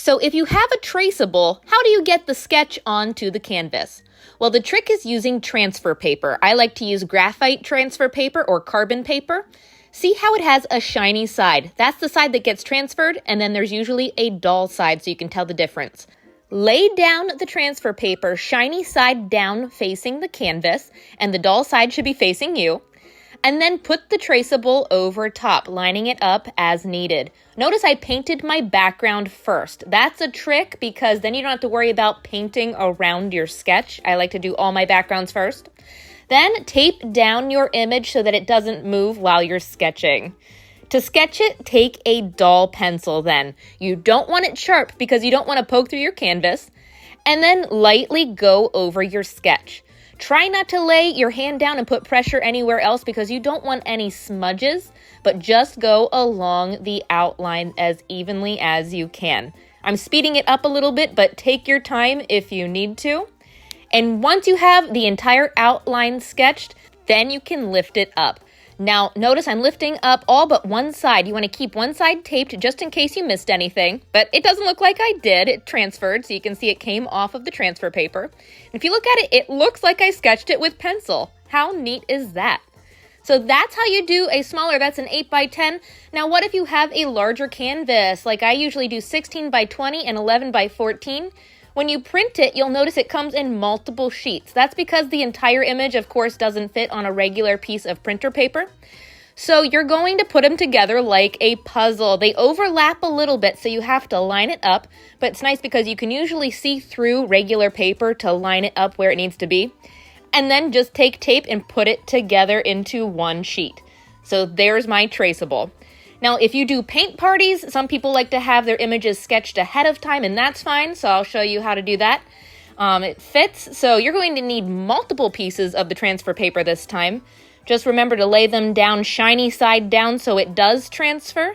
So if you have a traceable, how do you get the sketch onto the canvas? Well, the trick is using transfer paper. I like to use graphite transfer paper or carbon paper. See how it has a shiny side? That's the side that gets transferred, and then there's usually a dull side so you can tell the difference. Lay down the transfer paper shiny side down facing the canvas, and the dull side should be facing you. And then put the traceable over top, lining it up as needed. Notice I painted my background first. That's a trick because then you don't have to worry about painting around your sketch. I like to do all my backgrounds first. Then tape down your image so that it doesn't move while you're sketching. To sketch it, take a dull pencil then. You don't want it sharp because you don't want to poke through your canvas. And then lightly go over your sketch. Try not to lay your hand down and put pressure anywhere else because you don't want any smudges, but just go along the outline as evenly as you can. I'm speeding it up a little bit, but take your time if you need to. And once you have the entire outline sketched, then you can lift it up. Now, notice I'm lifting up all but one side. You want to keep one side taped just in case you missed anything, but it doesn't look like I did. It transferred, so you can see it came off of the transfer paper. And if you look at it, it looks like I sketched it with pencil. How neat is that? So that's how you do a smaller, that's an 8 by 10. Now, what if you have a larger canvas? Like I usually do 16 by 20 and 11 by 14. When you print it, you'll notice it comes in multiple sheets. That's because the entire image, of course, doesn't fit on a regular piece of printer paper. So you're going to put them together like a puzzle. They overlap a little bit, so you have to line it up. But it's nice because you can usually see through regular paper to line it up where it needs to be. And then just take tape and put it together into one sheet. So there's my traceable. Now, if you do paint parties, some people like to have their images sketched ahead of time, and that's fine, so I'll show you how to do that. It fits, so you're going to need multiple pieces of the transfer paper this time. Just remember to lay them down shiny side down so it does transfer.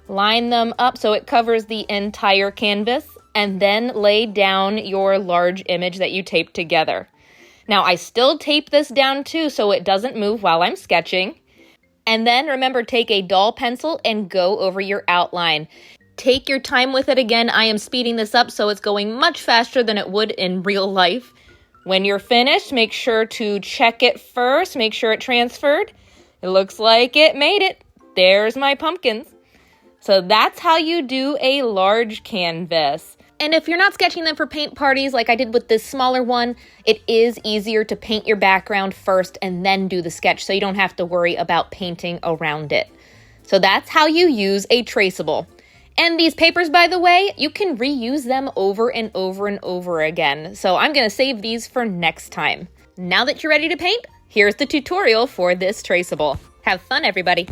Line them up so it covers the entire canvas, and then lay down your large image that you taped together. Now, I still tape this down too so it doesn't move while I'm sketching. And then remember, take a dull pencil and go over your outline. Take your time with it again. I am speeding this up so it's going much faster than it would in real life. When you're finished, make sure to check it first. Make sure it transferred. It looks like it made it. There's my pumpkins. So that's how you do a large canvas. And if you're not sketching them for paint parties like I did with this smaller one, it is easier to paint your background first and then do the sketch so you don't have to worry about painting around it. So that's how you use a traceable. And these papers, by the way, you can reuse them over and over and over again. So I'm going to save these for next time. Now that you're ready to paint, here's the tutorial for this traceable. Have fun, everybody.